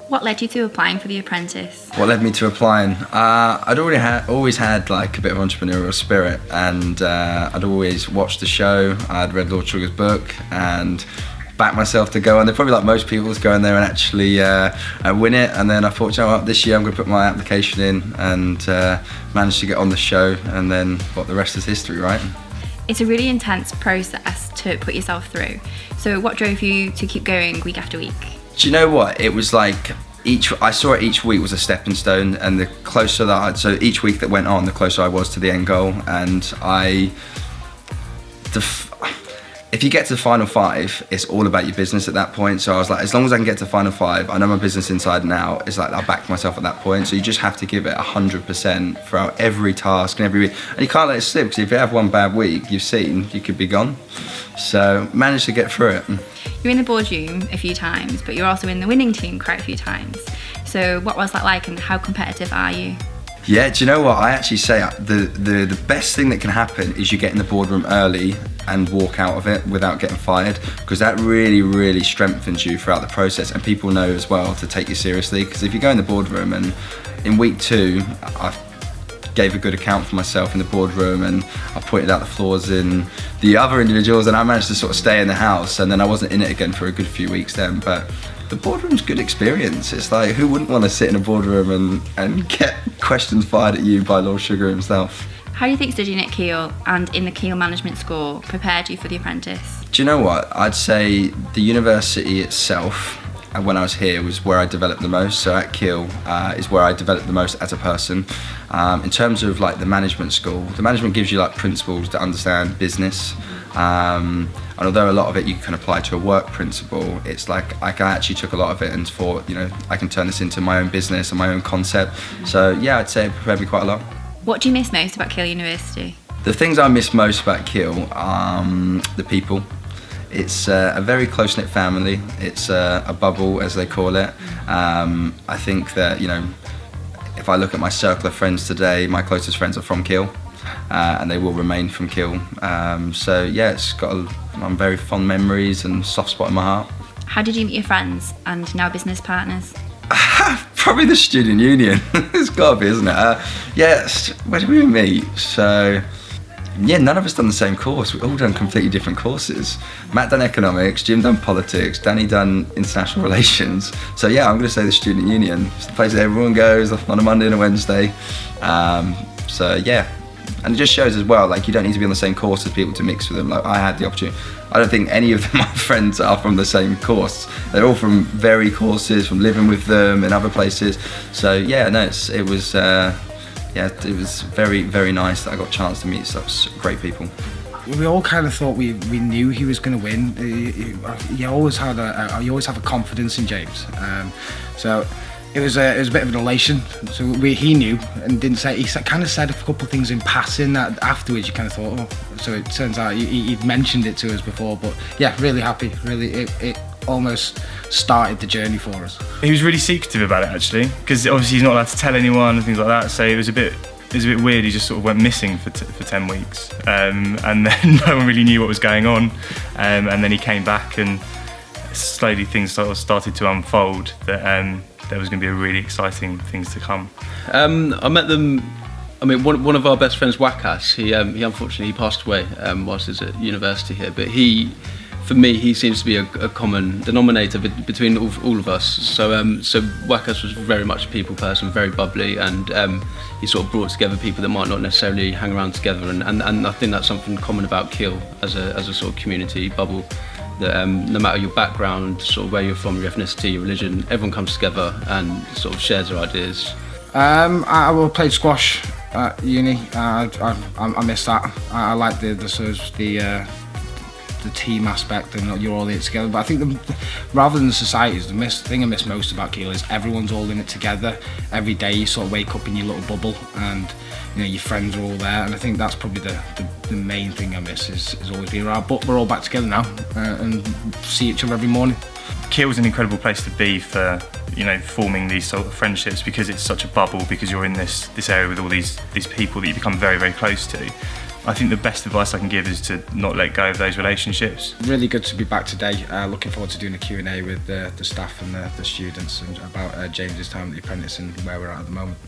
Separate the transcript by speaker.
Speaker 1: What led you to applying for The Apprentice?
Speaker 2: What led me to applying? I'd always had like a bit of entrepreneurial spirit, and I'd always watched the show. I'd read Lord Sugar's book and backed myself to go on there, probably like most people, to go in there and actually win it. And then I thought, you know what, this year I'm going to put my application in, and managed to get on the show, and then the rest is history, right?
Speaker 1: It's a really intense process to put yourself through. So what drove you to keep going week after week?
Speaker 2: Do you know what? It was like I saw it each week was a stepping stone, and the closer that so each week that went on, the closer I was to the end goal. And if you get to the final five, it's all about your business at that point. So I was like, as long as I can get to final five, I know my business inside and out. It's like I backed myself at that point. So you just have to give it 100% throughout every task and every week. And you can't let it slip, because if you have one bad week, you've seen, you could be gone. So managed to get through it.
Speaker 1: You're in the boardroom a few times, but you're also in the winning team quite a few times. So what was that like, and how competitive are you?
Speaker 2: Yeah, do you know what? I actually say the best thing that can happen is you get in the boardroom early and walk out of it without getting fired, because that really, really strengthens you throughout the process, and people know as well to take you seriously. Because if you go in the boardroom, and in week 2, I gave a good account for myself in the boardroom, and I pointed out the flaws in the other individuals, and I managed to sort of stay in the house, and then I wasn't in it again for a good few weeks then. But the boardroom's good experience. It's like, who wouldn't want to sit in a boardroom and get questions fired at you by Lord Sugar himself?
Speaker 1: How do you think studying at Keele and in the Keele Management School prepared you for The Apprentice?
Speaker 2: Do you know what? I'd say the university itself, when I was here, was where I developed the most. So at Keele is where I developed the most as a person. In terms of like the management school, the management gives you like principles to understand business. And although a lot of it you can apply to a work principle, it's like I actually took a lot of it and thought, you know, I can turn this into my own business and my own concept. So yeah, I'd say it prepared me quite a lot.
Speaker 1: What do you miss most about Keele University?
Speaker 2: The things I miss most about Keele are the people. It's a very close-knit family. It's a bubble, as they call it. I think that, you know, if I look at my circle of friends today, my closest friends are from Keele, and they will remain from Keele. So yeah, it's got very fond memories and soft spot in my heart.
Speaker 1: How did you meet your friends and now business partners?
Speaker 2: Probably the student union. It's got to be, isn't it? Yes. Where did we meet? So yeah, none of us done the same course. We all done completely different courses. Matt done economics, Jim done politics, Danny done international relations. So yeah, I'm going to say the student union. It's the place that everyone goes on a Monday and a Wednesday. So yeah, and it just shows as well, like, you don't need to be on the same course as people to mix with them. Like, I had the opportunity. I don't think any of my friends are from the same course. They're all from varied courses, from living with them in other places. So yeah, no, it was very, very nice that I got a chance to meet such great people.
Speaker 3: We all kind of thought we knew he was going to win. You always have a confidence in James. So it was a bit of an elation. So he knew and didn't say. He kind of said a couple of things in passing that afterwards you kind of thought, oh. So it turns out he'd mentioned it to us before. But yeah, really happy. Really, it almost started the journey for us.
Speaker 4: He was really secretive about it, actually, because obviously he's not allowed to tell anyone and things like that. So it was a bit weird. He just sort of went missing for 10 weeks, and then no one really knew what was going on. And then he came back, and slowly things sort of started to unfold. That there was going to be a really exciting things to come.
Speaker 5: I met them. I mean, one of our best friends, Wakas, he unfortunately passed away whilst he was at university here. But for me, he seems to be a common denominator between all of us. So Wakas was very much a people person, very bubbly, and he sort of brought together people that might not necessarily hang around together. And I think that's something common about Keele as a sort of community bubble. That no matter your background, sort of where you're from, your ethnicity, your religion, everyone comes together and sort of shares their ideas.
Speaker 3: I played squash at uni. I miss that. I like the team aspect and you're all in it together. But I think rather than the societies, the thing I miss most about Keele is everyone's all in it together. Every day you sort of wake up in your little bubble, and you know your friends are all there. And I think that's probably the main thing I miss is always being around. But we're all back together now and see each other every morning.
Speaker 4: Keele's an incredible place to be for, you know, forming these sort of friendships, because it's such a bubble, because you're in this area with all these people that you become very, very close to. I think the best advice I can give is to not let go of those relationships.
Speaker 3: Really good to be back today. Looking forward to doing a Q&A with the staff and the students and about James's time at the Apprentice and where we're at the moment.